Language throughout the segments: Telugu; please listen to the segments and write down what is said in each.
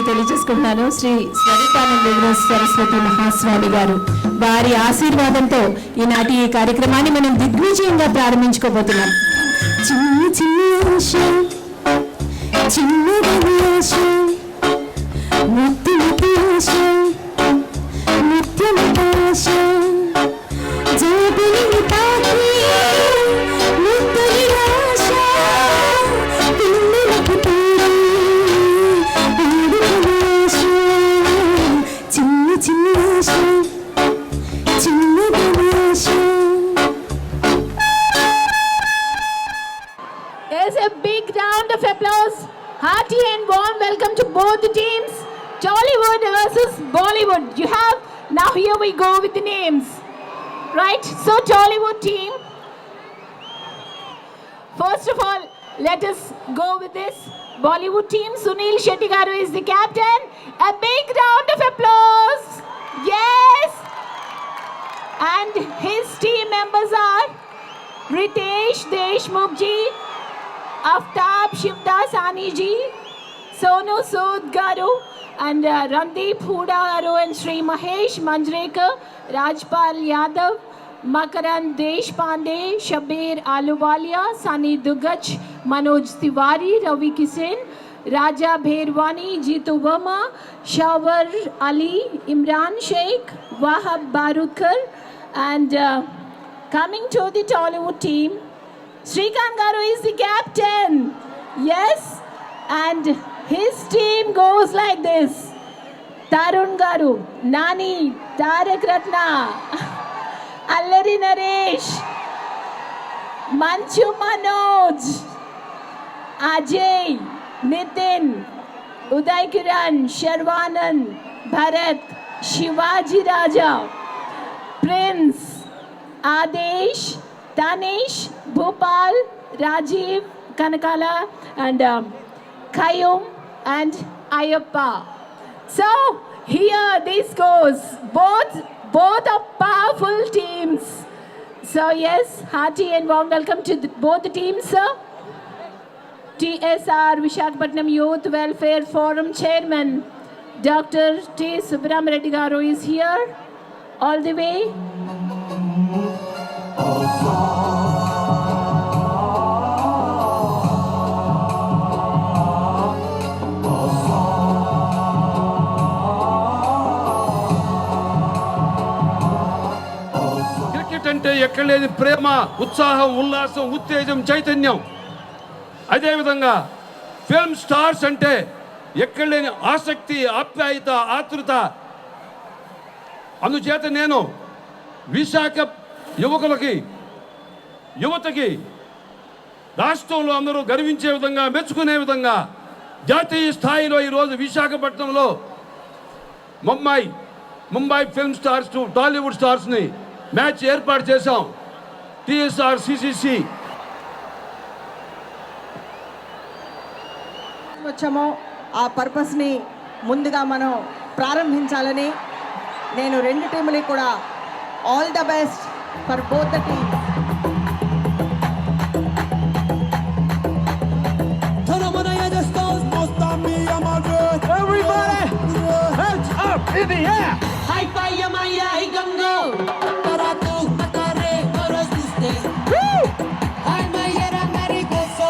తెలియజేసుకుంటున్నాను. శ్రీ స్వరూపానంద సరస్వతి మహాస్వామి గారు వారి ఆశీర్వాదంతో ఈనాటి ఈ కార్యక్రమాన్ని మనం దిగ్విజయంగా ప్రారంభించుకోబోతున్నాం. చిన్ని చిన్ని ఆశ, చిన్నది ఆశ, ముత్యమతి ఆశ, ముత్యమతి ఆశ, జయబిని తాకి ముత్తని ఆశ, పిల్లలకు తోడి చిన్ని చిన్ని ఆశ, చిన్నది ఆశ. There's a big round of applause. Hearty and warm welcome to both the teams. Tollywood versus Bollywood. You have, now here we go with the names. Right, so Tollywood team. First of all, let us go with this. Bollywood team, Sunil Shetty garu is the captain. A big round of applause. Yes. And his team members are Ritesh Deshmukh ji, Aftab Shivdasani ji, Sonu Sood garu, and Randeep Hooda garu, and Sri Mahesh Manjrekar, Rajpal Yadav, Makaran Deshpande, Shabir Aluwalia, Sunny Dugach, Manoj Tiwari, Ravi Kisan, Raja Bherwani, Jitu Verma, Shawar Ali, Imran Sheikh, Wahab Barudkar, and coming to the Tollywood team, Srikanth garu is the captain. Yes, and his team goes like this. Tarun garu, Nani, Tarak Ratna, Allari Naresh, Manchu Manoj, Ajay, Nitin, Uday Kiran, Sharwanan, Bharat, Shivaji Raja, Prince, Adesh, Tanish, Bhopal, Rajiv, Kanakala, and Kayum and Ayappa. So here this goes. Both are powerful teams. So yes, hearty and warm welcome to both the teams, sir. TSR Visakhapatnam Youth Welfare Forum Chairman Dr. T. Subram Reddy garu is here all the way. అంటే ఎక్కడ లేని ప్రేమ, ఉత్సాహం, ఉల్లాసం, ఉత్తేజం, చైతన్యం. అదేవిధంగా ఫిల్మ్ స్టార్స్ అంటే ఎక్కడ లేని ఆసక్తి, ఆప్యాయత, ఆతృత. అందుచేత నేను విశాఖ యువతకి రాష్ట్రంలో అందరూ గర్వించే విధంగా, మెచ్చుకునే విధంగా జాతీయ స్థాయిలో ఈరోజు విశాఖపట్నంలో Mumbai film stars to Tollywood స్టార్స్ని మ్యాచ్ ఏర్పాటు చేశాం. టిఎస్ఆర్ సిసిసి వచ్చామో ఆ పర్పస్ని ముందుగా మనం ప్రారంభించాలని నేను రెండు టీములకి కూడా all the best for both the team. In the air. Hi fi Maya Gango. Taratu matare boros guste. Hi Maya America so.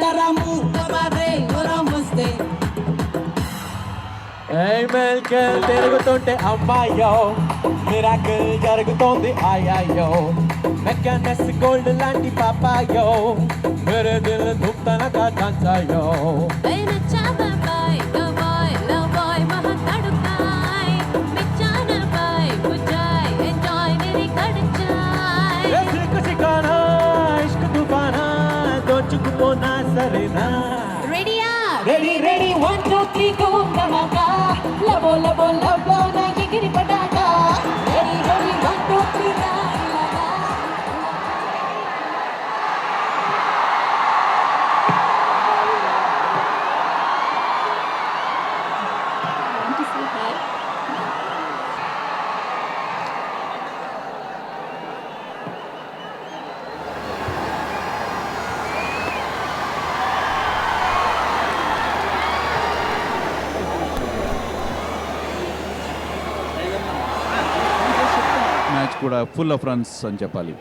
Taramu tamare boramuste. Hey Melkel తిరుగుతుంటే అమ్మాయో మిరాకిల్ జరుగుతోంది అయ్యో మెకానస్ గోల్డ్ లాంటి పాపాయో మేరే Dil ధుక్తనగా డాన్సాయో Hey nacha babai, the boy, mahak tadukai. సరేనా రెడీయా రెడీ రెడీ 1 2 3 గో కమాకా లబో లబో లబో నా ఎగిరి పటాకా రెడీ రెడీ 1 2 3 మ్యాచ్ కూడా ఫుల్ ఆఫ్ రన్స్ అని చెప్పాలి.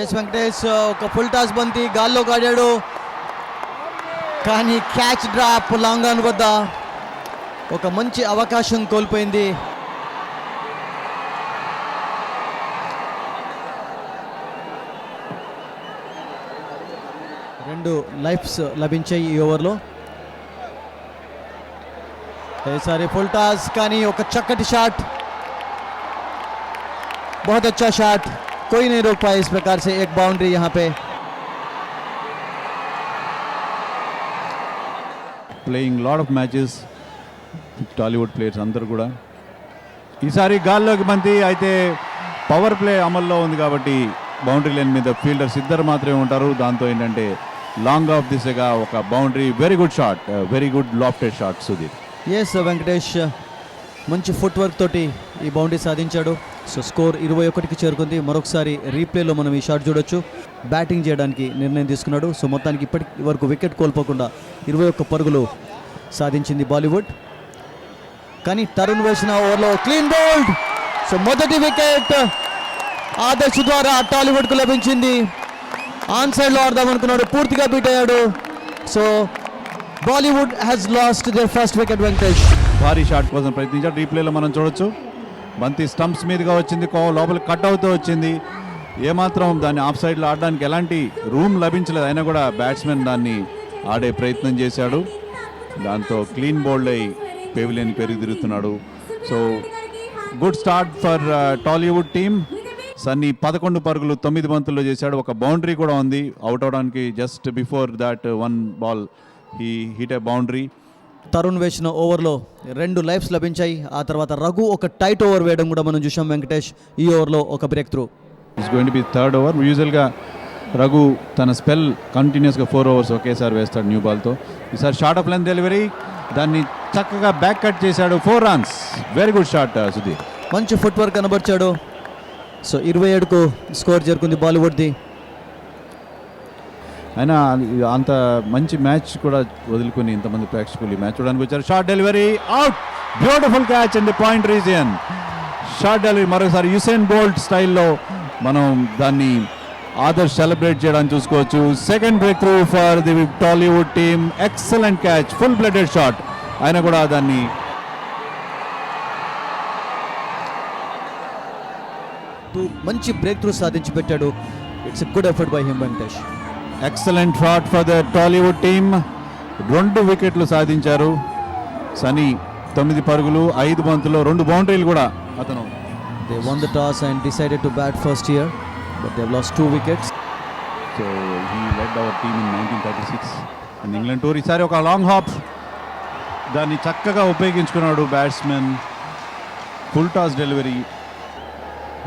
ఎస్ వెంకటేష్ ఒక ఫుల్ టాస్ బంతి గాల్లోకి ఆడాడు, కానీ క్యాచ్ డ్రాప్ లాంగ్ ఆన్ వద్ద ఒక మంచి అవకాశం కోల్పోయింది. రెండు లైఫ్స్ లభించాయి ఈ ఓవర్లో. ఈసారి ఫుల్ టాస్, కానీ ఒక చక్కటి షాట్, बहुत अच्छा शॉट, कोई नहीं रोक पाया. इस प्रकार से एक बाउंड्री यहाँ पे. Playing lot of matches Tollywood players అందరూ కూడా. ఈసారి గాల్లోకి బంతి అయితే పవర్ ప్లే అమల్లో ఉంది కాబట్టి బౌండరీ లైన్ మీద ఫీల్డర్స్ ఇద్దరు మాత్రమే ఉంటారు. దాంతో ఏంటంటే లాంగ్ ఆఫ్ దిశగా ఒక boundary. Very good shot, very good lofted shot Sudheer. S Venkatesh మంచి ఫుట్ వర్క్ తోటి ఈ బౌండరీ సాధించాడు. సో స్కోర్ 21కి చేరుకుంది. మరొకసారి రీప్లేలో మనం ఈ షాట్ చూడొచ్చు. బ్యాటింగ్ చేయడానికి నిర్ణయం తీసుకున్నాడు. సో మొత్తానికి ఇప్పటి వరకు వికెట్ కోల్పోకుండా 21 పరుగులు సాధించింది బాలీవుడ్. కానీ తరుణ్ వేసిన ఓవర్లో క్లీన్ బౌల్డ్. సో మొదటి వికెట్ ఆదర్శ్ ద్వారా టాలీవుడ్కు లభించింది. ఆన్ సైడ్లో ఆడదాం అనుకున్నాడు, పూర్తిగా బీట్ అయ్యాడు. So Bollywood has lost their first wicket. Venkatesh భారీ షాట్ కోసం ప్రయత్నించాడు. రీప్లేలో మనం చూడొచ్చు బంతి స్టంప్స్ మీదుగా వచ్చింది, లోపల కట్ అవుతూ వచ్చింది. ఏమాత్రం దాన్ని ఆఫ్ సైడ్లో ఆడడానికి ఎలాంటి రూమ్ లభించలేదు. అయినా కూడా బ్యాట్స్మెన్ దాన్ని ఆడే ప్రయత్నం చేశాడు. దాంతో క్లీన్ బౌల్డ్ అయి పెవిలియన్ పెరిగి తిరుగుతున్నాడు. So good start for Tollywood team. Sunny 11 పరుగులు 9 బంతుల్లో చేశాడు. ఒక బౌండరీ కూడా ఉంది. అవుట్ అవడానికి just before that 1 ball he hit a boundary. Tarun వేసిన ఓవర్లో 2 లైఫ్స్ లభించాయి. ఆ తర్వాత రఘు ఒక టైట్ ఓవర్ వేయడం కూడా మనం చూసాం. వెంకటేష్ ఈ ఓవర్లో ఒక break through. It's going to be third over. యూజువల్గా రఘు తన స్పెల్ కంటిన్యూస్గా 4 ఓవర్స్ ఒకేసారి వేస్తాడు న్యూ బాల్తో. ఈసారి షార్ట్ ఆఫ్ లెంత్ డెలివరీ, దాన్ని చక్కగా బ్యాక్ కట్ చేశాడు. 4 runs. Very good shot Sudheer. మంచి ఫుట్ వర్క్ కనబర్చాడు. సో 27కు స్కోర్ చేరుకుంది బాలీవుడ్ది. అయినా అంత మంచి మ్యాచ్ కూడా వదులుకొని ఇంతమంది ప్రేక్షకులు ఈ మ్యాచ్ చూడడానికి వచ్చారు. Short delivery, out. Beautiful catch in the point region. Short delivery మరోసారి యుసేన్ బోల్ట్ స్టైల్లో మనం దాన్ని ఆదర్శ్ సెలబ్రేట్ చేయడానికి చూసుకోవచ్చు. Second break through for the Tollywood team. Excellent catch, full blooded shot. ఆయన కూడా దాన్ని మంచి బ్రేక్ త్రూ సాధించి పెట్టాడు. It's a good effort by him. Venkatesh excellent shot for the Tollywood team. 2 వికెట్లు సాధించారు. సనీ 9 పరుగులు 5 బంతుల్లో 2 బౌండరీలు కూడా అతను. They won the toss and decided to bat first here, but they lost 2 wickets. So he led our team in 1936 and England tour. ఈసారి ఒక లాంగ్ హాప్, దాన్ని చక్కగా ఉపయోగించుకున్నాడు batsmen. Full toss delivery,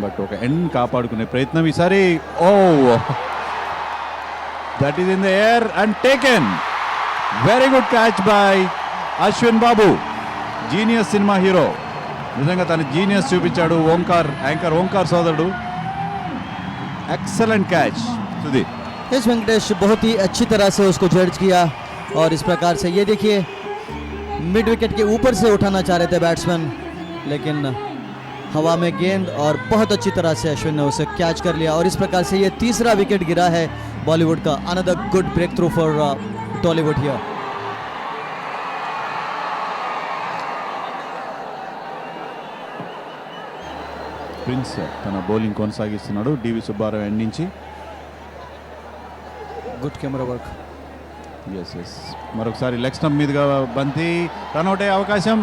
but ఒక ఎండ్ కాపాడుకునే ప్రయత్నం ఈసారి. Oh, that is in the air and taken. Very good catch by Ashwin Babu, genius cinema hero. నిజంగా తన జీనియస్ చూపించాడు. యాంకర్ ఓంకార్ సోదరుడు. Excellent catch Sudeep. Yes Venkatesh बहुत ही अच्छी तरह से उसको जज किया और इस प्रकार से ये देखिए मिड विकेट के ऊपर से उठाना चाह रहे थे बैट्समैन, लेकिन हवा में गेंद और बहुत अच्छी तरह से अश्विन ने उसे कैच कर लिया और इस प्रकार से ये तीसरा विकेट गिरा है बॉलीवुड का. Another good breakthrough for Tollywood here. Prince తన బౌలింగ్ కొనసాగిస్తున్నాడు. డివి సుబ్బారావు ఎండ్ నుంచి. Good camera work. ఎస్ మరొకసారి లెగ్ స్టంప్ మీదుగా బంతి, రన్అట్ అయ్యే అవకాశం.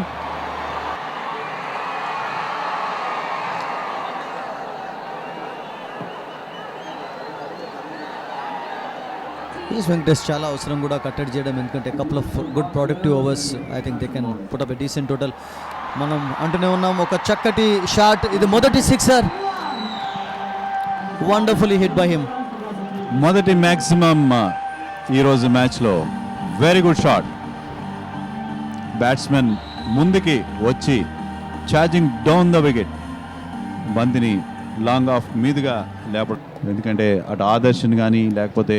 ఈస్ వెంకటేష్ చాలా అవసరం కూడా కట్టడి చేయడం, ఎందుకంటే couple of good productive overs I think they can put up a decent total. మనం అంటూనే ఉన్నాం ఒక చక్కటి షాట్, ఇది మొదటి sixer, wonderfully hit by him. మొదటి మ్యాక్సిమం ఈరోజు మ్యాచ్లో వెరీ గుడ్ షాట్. బ్యాట్స్మెన్ ముందుకి వచ్చి ఛార్జింగ్ డౌన్ ద వికెట్, బంతిని లాంగ్ ఆఫ్ మీదుగా లేపడం. ఎందుకంటే అటు ఆదర్శన్ కానీ లేకపోతే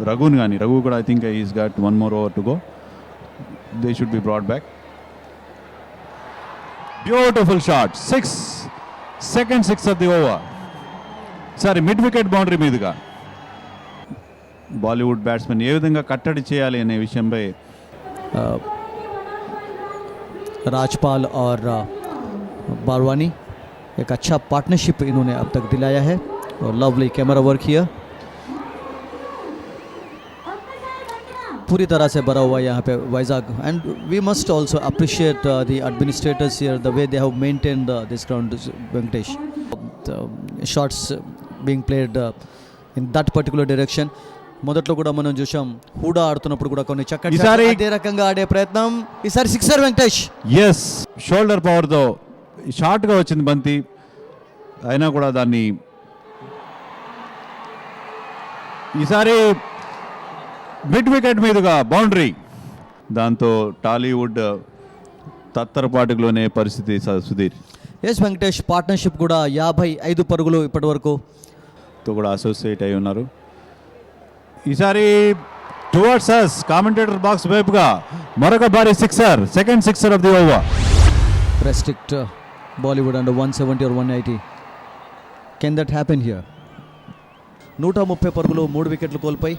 రఘుని కానీ, రఘు కూడా I think he's got 1 more over to go. They should be brought back. Beautiful shot. 6 second 6 of the over. Sorry, mid wicket boundary మీదుగా బాలీవుడ్ బ్యాట్స్మెన్ ఏ విధంగా కట్టడి చేయాలి అనే విషయంపై राजपाल और बारवानी एक अच्छा पार्टनरशिप इन्होंने अब तक दिलाया है, और लवली कैमरा वर्क हियर, पूरी तरह से भरा हुआ यहाँ पे Vizag. And we must also appreciate the administrators here, the way they have maintained this ground. Venkatesh shots being played in that particular direction. మొదట్లో కూడా మనం చూసాం హూడా ఆడుతున్నప్పుడు కూడా కొన్ని చక్కటి అదే రకంగా ఆడే ప్రయత్నం. ఈసారి సిక్సర్ వెంకటేష్. ఎస్, షోల్డర్ పవర్తో షార్ట్గా వచ్చింది బంతి, అయినా కూడా దాన్ని ఈసారి మిడ్ వికెట్ మీదుగా బౌండరీ. దాంతో టాలీవుడ్ తత్తరపాటులోనే పరిస్థితి సుధీర్. ఎస్, వెంకటేష్ పార్ట్నర్షిప్ కూడా 55 పరుగులు ఇప్పటి వరకు తో కూడా అసోసియేట్ అయి ఉన్నారు. ఈసారి టువర్డ్స్ అస్ కామెంటేటర్ బాక్స్ వైపుగా మరొక భారీ sixer, second sixer of the over. Restrict Bollywood under 170 or 180. Can that happen here? 130 పరుగులు, 3 వికెట్లు కోల్పోయి.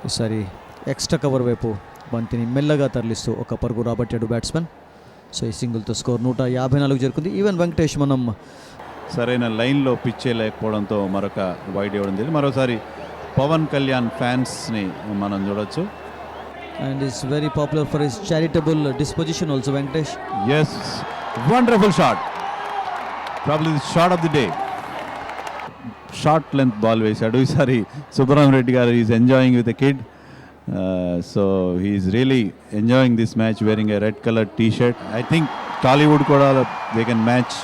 ఈసారి ఎక్స్ట్రా కవర్ వైపు బంతిని మెల్లగా తరలిస్తూ ఒక పరుగు రాబట్టాడు బ్యాట్స్మెన్. సో ఈ సింగిల్తో స్కోర్ 154 చేరుకుంది. ఈవెన్ వెంకటేష్ మనం సరైన లైన్లో పిచ్ చేయలేకపోవడంతో మరొక వైడ్ ఇవ్వడం జరిగింది. మరోసారి పవన్ కళ్యాణ్ ఫ్యాన్స్ని మనం చూడొచ్చు. And he's very popular for his charitable disposition also Venkatesh. Yes, wonderful shot, probably the shot of the day. Short length ball వేశాడు. ఈసారి Subrahmanyam Reddy garu is enjoying with a kid. So he is really enjoying this match wearing a red colored t-shirt. I think Tollywood kuda they can match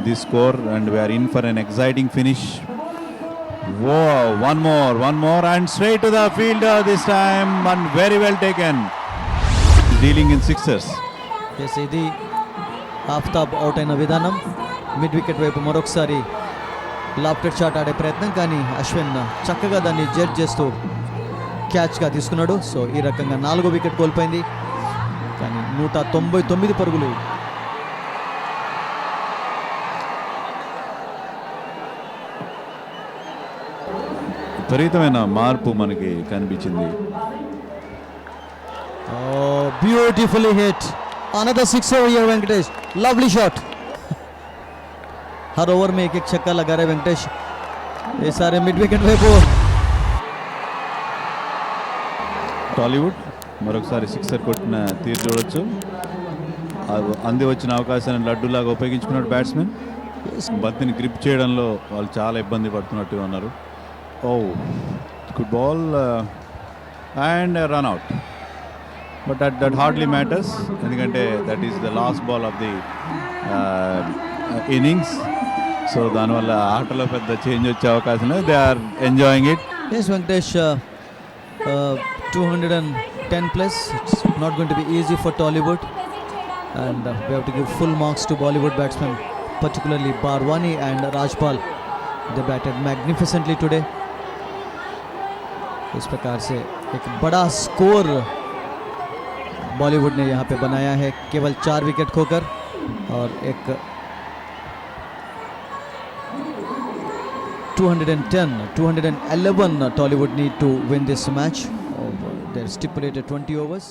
this score and we are in for an exciting finish. Wow, one more and straight to the fielder this time, and very well taken, dealing in sixers. Yes, ఇది ఆఫ్తాబ్ అవుట్ అయిన విధానం. మిడ్ వికెట్ వైపు మరొకసారి లాఫ్టెడ్ షాట్ ఆడే ప్రయత్నం, కానీ అశ్విన్ చక్కగా దాన్ని జడ్జ్ చేస్తూ క్యాచ్గా తీసుకున్నాడు. సో ఈ రకంగా 4వ వికెట్ కోల్పోయింది, కానీ 199 పరుగులు. విపరీతమైన మార్పు మనకి కనిపించింది. Beautifully hit, another six over here Venkatesh, lovely shot. Her over में एक छक्का लगा रहे वेंकटेश. ये सारे मिड विकेट వైపు టాలీవుడ్ మరొకసారి సిక్సర్ కొట్టిన తీరు చూడొచ్చు. అంది వచ్చిన అవకాశాన్ని లడ్డూలాగా ఉపయోగించుకున్నాడు బ్యాట్స్మెన్. బంతిని గ్రిప్ చేయడంలో వాళ్ళు చాలా ఇబ్బంది పడుతున్నట్టుగా ఉన్నారు. Oh good ball and run out, but that hardly matters, ఎందుకంటే that is the last ball of the innings. So దానివల్ల ఆటలో పెద్ద చేంజ్ వచ్చే అవకాశం లేదు. They are enjoying it. Yes Venkatesh, 210 plus. It's not going to be easy for Tollywood, and we have to give full marks to Bollywood batsmen, particularly Barwani and Rajpal. They batted magnificently today. इस प्रकार से एक बड़ा स्कोर बॉलीवुड ने यहाँ पे बनाया है, केवल 4 विकेट खोकर, और एक 211 Tollywood need to win this match. They're stipulated 20 overs.